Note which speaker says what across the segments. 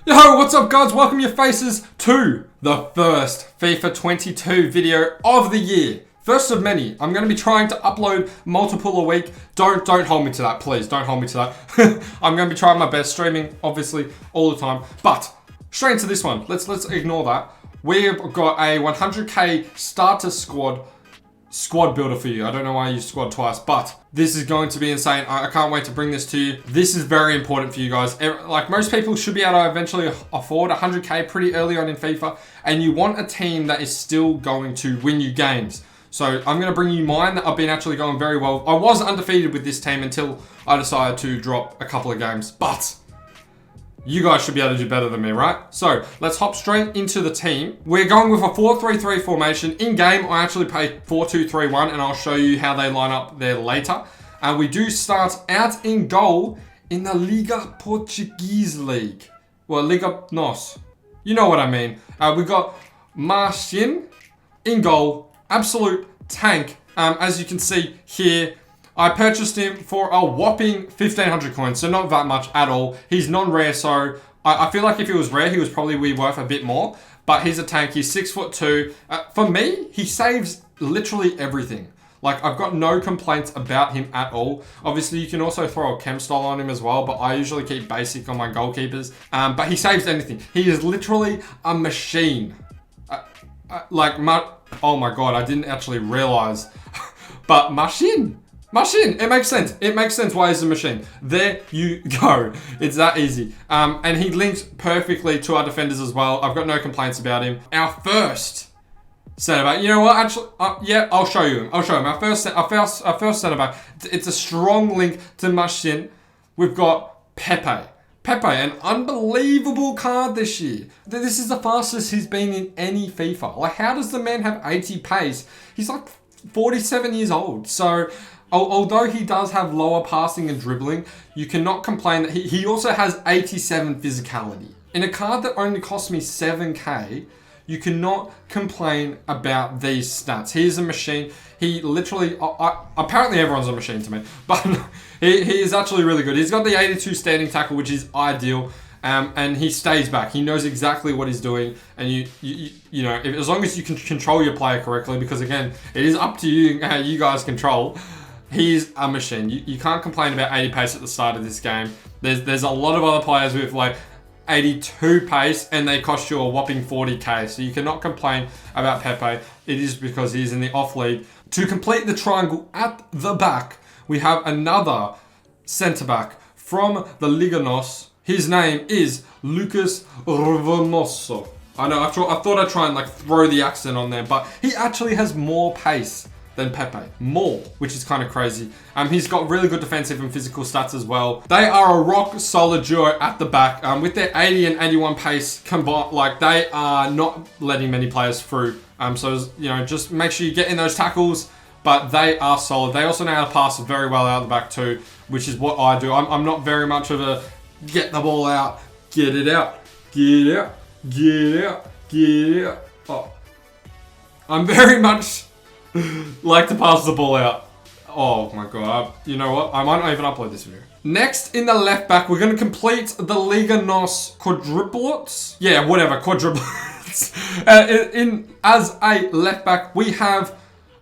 Speaker 1: Yo, what's up guys? Welcome your faces to the first FIFA 22 video of the year. First of many. I'm going to be trying to upload multiple a week. Don't hold me to that, please. Don't hold me to that. I'm going to be trying my best, streaming obviously all the time. But straight into this one. Let's ignore that. We've got a 100k starter squad builder for you. I don't know why I used squad twice, but this is going to be insane. I can't wait to bring this to you. This is very important for you guys. Like most people should be able to eventually afford 100k pretty early on in FIFA, and you want a team that is still going to win you games. So I'm going to bring you mine that I've been actually going very well. I was undefeated with this team until I decided to drop a couple of games, but you guys should be able to do better than me, right? So let's hop straight into the team. We're going with a 4-3-3 formation. In game, I actually play 4-2-3-1, and I'll show you how they line up there later. And we do start out in goal in the Liga Portuguese League. Well, Liga Nos. You know what I mean. We got Marcin in goal. Absolute tank. As you can see here, I purchased him for a whopping 1,500 coins, so not that much at all. He's non-rare, so I feel like if he was rare, he was probably worth a bit more. But he's a tank, he's 6'2". For me, he saves literally everything. Like, I've got no complaints about him at all. Obviously, you can also throw a chem style on him as well, but I usually keep basic on my goalkeepers. But he saves anything. He is literally a machine. Oh my god, I didn't actually realize. But machine, it makes sense. It makes sense why he's a machine. There you go. It's that easy. And he links perfectly to our defenders as well. I've got no complaints about him. Our first centre back. You know what? Actually, yeah, I'll show you him. Our first centre back. It's a strong link to Machine. We've got Pepe. Pepe, an unbelievable card this year. This is the fastest he's been in any FIFA. Like, how does the man have 80 pace? He's like 47 years old. So although he does have lower passing and dribbling, you cannot complain that he also has 87 physicality. In a card that only cost me 7k, you cannot complain about these stats. He is a machine. He literally, apparently everyone's a machine to me, but he is actually really good. He's got the 82 standing tackle, which is ideal. And he stays back. He knows exactly what he's doing, and you know, as long as you can control your player correctly, because again, it is up to you how you guys control. He's a machine. You can't complain about 80 pace at the start of this game. There's a lot of other players with like 82 pace, and they cost you a whopping 40k. So you cannot complain about Pepe. It is because he's in the off league. To complete the triangle at the back, we have another centre back from the Liga Nos. His name is Lucas Ravonoso. I know, I thought I'd try and like throw the accent on there, but he actually has more pace than Pepe. More, which is kind of crazy. He's got really good defensive and physical stats as well. They are a rock solid duo at the back. With their 80 and 81 pace combined, like they are not letting many players through. So, you know, just make sure you get in those tackles, but they are solid. They also know how to pass very well out the back too, which is what I do. I'm not very much of a get the ball out, get it out, get it out, get it out, get it out. Oh. I'm very much like to pass the ball out. Oh my god. You know what? I might not even upload this video. Next, in the left back, we're going to complete the Liga Nos quadruplets. Yeah, whatever, quadruplets. As a left back, we have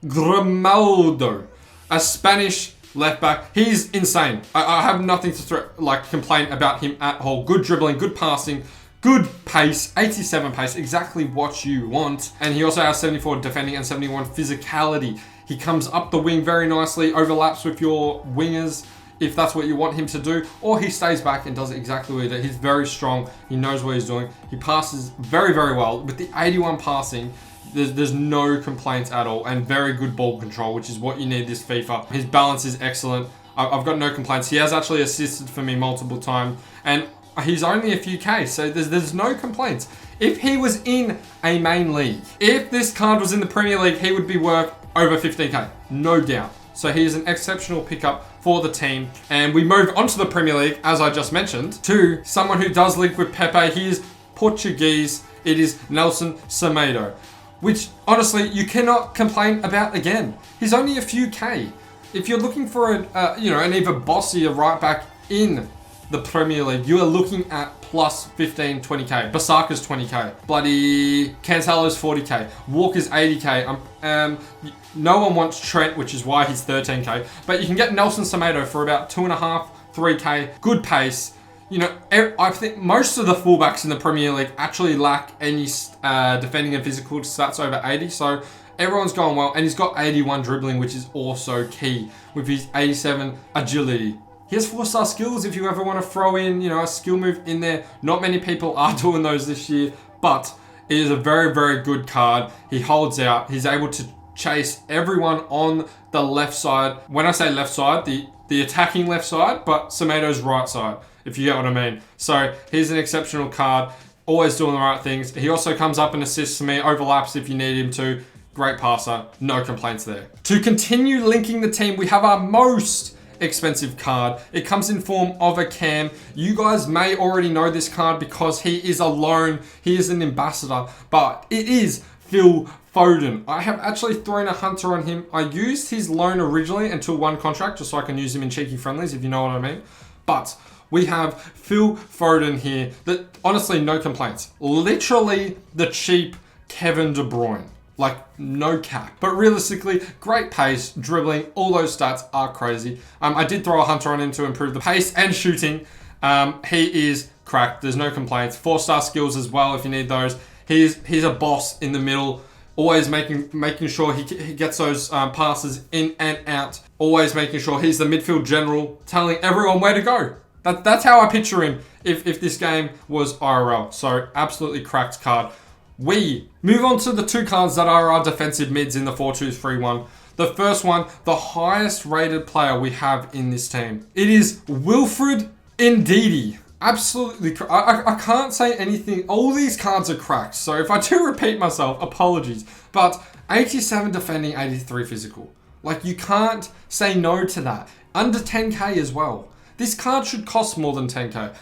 Speaker 1: Grimaldo, a Spanish left back. He's insane. I have nothing to complain about him at all. Good dribbling, good passing, good pace, 87 pace, exactly what you want. And he also has 74 defending and 71 physicality. He comes up the wing very nicely, overlaps with your wingers if that's what you want him to do, or he stays back and does exactly what he does. He's very strong. He knows what he's doing. He passes very, very well. With the 81 passing, there's no complaints at all, and very good ball control, which is what you need this FIFA. His balance is excellent. I've got no complaints. He has actually assisted for me multiple times, and he's only a few K, so there's no complaints. If he was in a main league, if this card was in the Premier League, he would be worth over 15k, no doubt. So he is an exceptional pickup for the team. And we move on to the Premier League, as I just mentioned, to someone who does link with Pepe. He is Portuguese. It is Nelson Semedo, which honestly you cannot complain about again. He's only a few K. If you're looking for an even bossier right back in the Premier League, you are looking at plus 15, 20k. Basaka's 20k. Bloody Cancelo's 40k. Walker's 80k. No one wants Trent, which is why he's 13k. But you can get Nelson Semedo for about 2.5, 3k. Good pace. You know, I think most of the fullbacks in the Premier League actually lack any defending and physical stats over 80. So everyone's going well. And he's got 81 dribbling, which is also key with his 87 agility. He has 4-star skills if you ever want to throw in, you know, a skill move in there. Not many people are doing those this year, but it is a very, very good card. He holds out. He's able to chase everyone on the left side. When I say left side, the attacking left side, but Semedo's right side, if you get what I mean. So he's an exceptional card, always doing the right things. He also comes up and assists me, overlaps if you need him to. Great passer, no complaints there. To continue linking the team, we have our most expensive card. It comes in form of a cam. You guys may already know this card because he is a loan. He is an ambassador, but it is Phil Foden. I have actually thrown a hunter on him. I used his loan originally until one contract just so I can use him in cheeky friendlies, if you know what I mean. But we have Phil Foden here that honestly, no complaints. Literally the cheap Kevin De Bruyne. Like, no cap. But realistically, great pace, dribbling, all those stats are crazy. I did throw a hunter on him to improve the pace and shooting. He is cracked. There's no complaints. 4-star skills as well if you need those. He's a boss in the middle. Always making sure he gets those passes in and out. Always making sure he's the midfield general, telling everyone where to go. That's how I picture him if this game was IRL. So, absolutely cracked card. We move on to the two cards that are our defensive mids in the 4-2-3-1. The first one, the highest rated player we have in this team. It is Wilfred Ndidi. Absolutely, I can't say anything. All these cards are cracked. So if I do repeat myself, apologies. But 87 defending, 83 physical. Like, you can't say no to that. Under 10k as well. This card should cost more than 10k.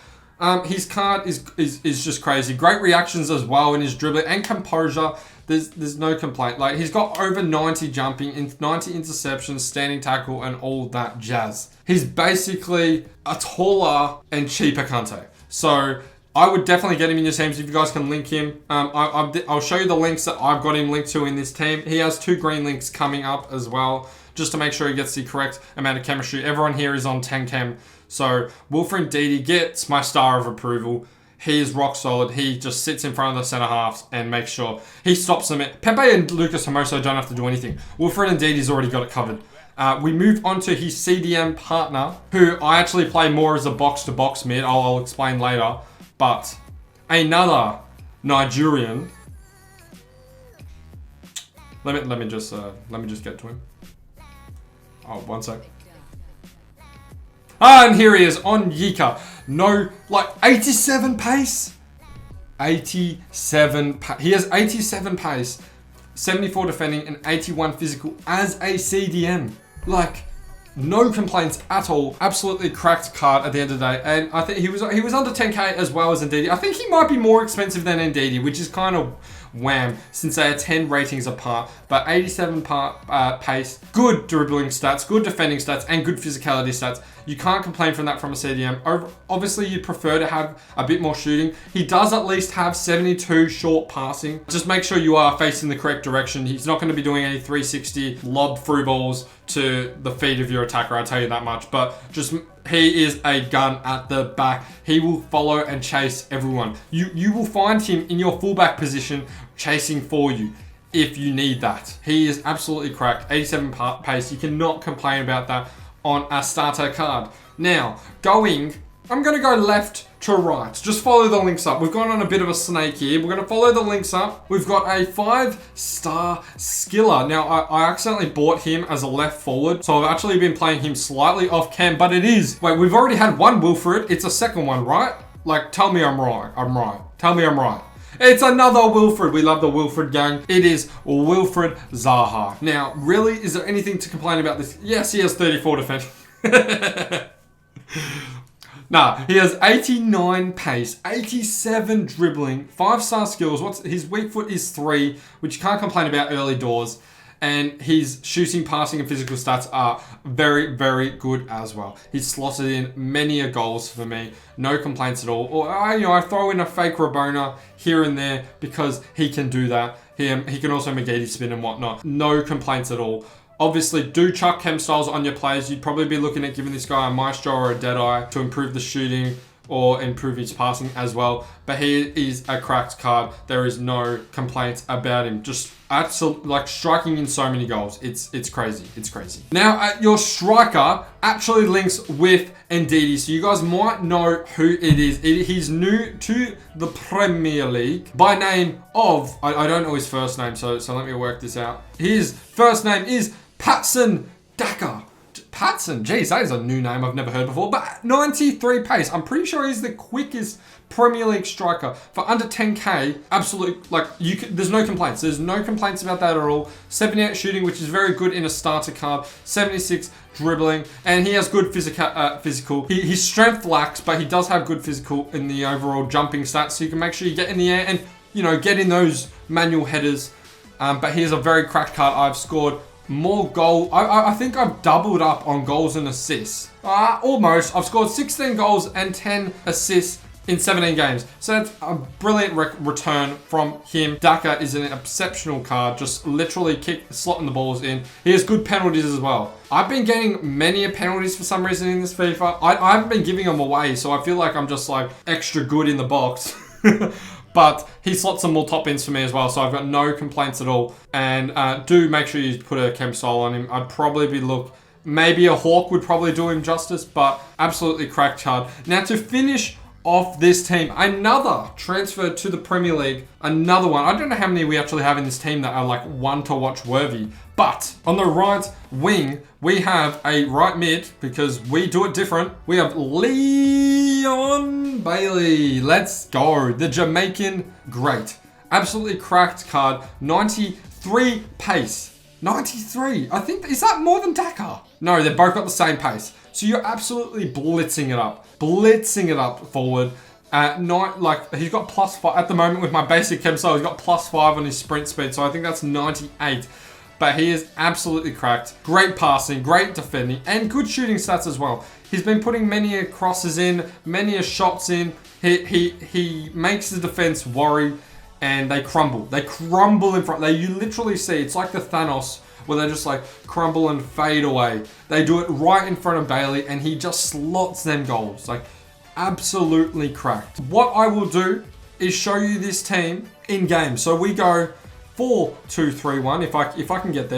Speaker 1: His card is just crazy. Great reactions as well in his dribbling and composure. There's no complaint. Like, he's got over 90 jumping, 90 interceptions, standing tackle, and all that jazz. He's basically a taller and cheaper Kante. So I would definitely get him in your teams if you guys can link him. I'll show you the links that I've got him linked to in this team. He has 2 green links coming up as well, just to make sure he gets the correct amount of chemistry. Everyone here is on 10 chem. So Wilfred Ndidi gets my star of approval. He is rock solid. He just sits in front of the centre halves and makes sure he stops them. Pepe and Lucas Hermoso don't have to do anything. Wilfred Ndidi's already got it covered. We move on to his CDM partner, who I actually play more as a box-to-box mid. I'll explain later. But another Nigerian. Let me just get to him. Oh, one sec. And here he is on Yika. No, like 87 pace. 87 he has 87 pace, 74 defending, and 81 physical as a CDM. Like, no complaints at all. Absolutely cracked card at the end of the day. And I think he was under 10k as well as Ndidi. I think he might be more expensive than Ndidi, which is kind of wham, since they are 10 ratings apart. But 87 pace, good dribbling stats, good defending stats, and good physicality stats. You can't complain from that from a CDM. Obviously, you'd prefer to have a bit more shooting. He does at least have 72 short passing. Just make sure you are facing the correct direction. He's not going to be doing any 360 lob through balls to the feet of your attacker, I'll tell you that much. But just, he is a gun at the back. He will follow and chase everyone. You will find him in your fullback position chasing for you if you need that. He is absolutely cracked. 87 pace. You cannot complain about that on a starter card. Now, I'm going to go left to right. Just follow the links up. We've gone on a bit of a snake here. We're going to follow the links up. We've got a 5-star skiller. Now, I accidentally bought him as a left forward, so I've actually been playing him slightly off cam, but it is. Wait, we've already had one Wilfred. It's a second one, right? Like, tell me I'm right. I'm right. Tell me I'm right. It's another Wilfred. We love the Wilfred gang. It is Wilfred Zaha. Now, really, is there anything to complain about this? Yes, he has 34 defense. Nah, he has 89 pace, 87 dribbling, 5-star skills. His weak foot is 3, which you can't complain about early doors. And his shooting, passing, and physical stats are very, very good as well. He's slotted in many a goals for me. No complaints at all. Or I throw in a fake Rabona here and there because he can do that. He can also McGeady spin and whatnot. No complaints at all. Obviously, do chuck chem styles on your players. You'd probably be looking at giving this guy a Maestro or a Deadeye to improve the shooting or improve his passing as well. But he is a cracked card. There is no complaints about him. Just absolutely like striking in so many goals. It's crazy. It's crazy. Now, your striker actually links with Ndidi. So you guys might know who it is. He's new to the Premier League by name of, I don't know his first name, so let me work this out. His first name is Patson Daka. Patson, geez, that is a new name I've never heard before. But 93 pace. I'm pretty sure he's the quickest Premier League striker for under 10k. Absolute, like there's no complaints. There's no complaints about that at all. 78 shooting, which is very good in a starter card. 76 dribbling, and he has good physical. His strength lacks, but he does have good physical in the overall jumping stats. So you can make sure you get in the air and get in those manual headers. But he is a very cracked card. I've scored more goal. I think I've doubled up on goals and assists. Almost. I've scored 16 goals and 10 assists in 17 games. So that's a brilliant return from him. Daka is an exceptional card. Just literally slotting the balls in. He has good penalties as well. I've been getting many penalties for some reason in this FIFA. I haven't been giving them away, so I feel like I'm just like extra good in the box. But he slots some more top ends for me as well, so I've got no complaints at all. And do make sure you put a chem style on him. I'd probably maybe a Hawk would probably do him justice, but absolutely cracked card. Now to finish off this team, another transfer to the Premier League, another one. I don't know how many we actually have in this team that are like one to watch worthy. But on the right wing, we have a right mid, because we do it different. We have Leon Bailey. Let's go. The Jamaican great. Absolutely cracked card. 93 pace. 93. I think, is that more than Daka? No, they've both got the same pace. So you're absolutely blitzing it up. Blitzing it up forward. He's got +5 at the moment with my basic chem style. He's got +5 on his sprint speed. So I think that's 98. But he is absolutely cracked. Great passing, great defending, and good shooting stats as well. He's been putting many a crosses in, many a shots in. He makes the defense worry, and they crumble. They crumble in front. You literally see, it's like the Thanos, where they just like crumble and fade away. They do it right in front of Bailey, and he just slots them goals. Like, absolutely cracked. What I will do is show you this team in game. So we go 4-2-3-1. If I can get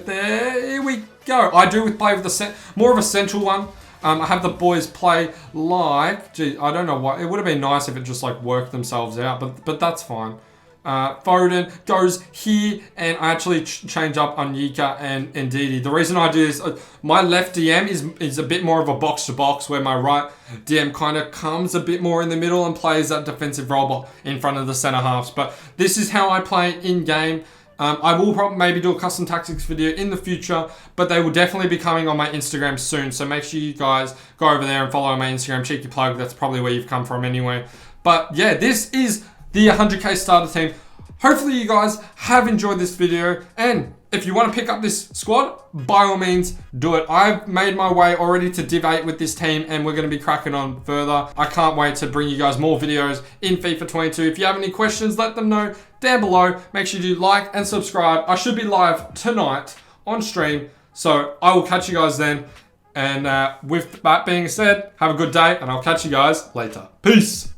Speaker 1: there, here we go. I do play with more of a central one. I have the boys play like, gee, I don't know what. It would have been nice if it just like worked themselves out, but that's fine. Foden goes here, and I actually change up on Yika and Ndidi. The reason I do this, my left DM is a bit more of a box-to-box, where my right DM kind of comes a bit more in the middle and plays that defensive role in front of the centre halves. But this is how I play in-game. I will probably maybe do a custom tactics video in the future, but they will definitely be coming on my Instagram soon. So make sure you guys go over there and follow my Instagram. Cheeky plug, that's probably where you've come from anyway. But yeah, this is the 100k starter team. Hopefully you guys have enjoyed this video, and if you want to pick up this squad, by all means do it. I've made my way already to Div 8 with this team, and we're going to be cracking on further. I can't wait to bring you guys more videos in FIFA 22. If you have any questions, let them know down below. Make sure you do like and subscribe. I should be live tonight on stream, so I will catch you guys then. And with that being said, have a good day, and I'll catch you guys later. Peace.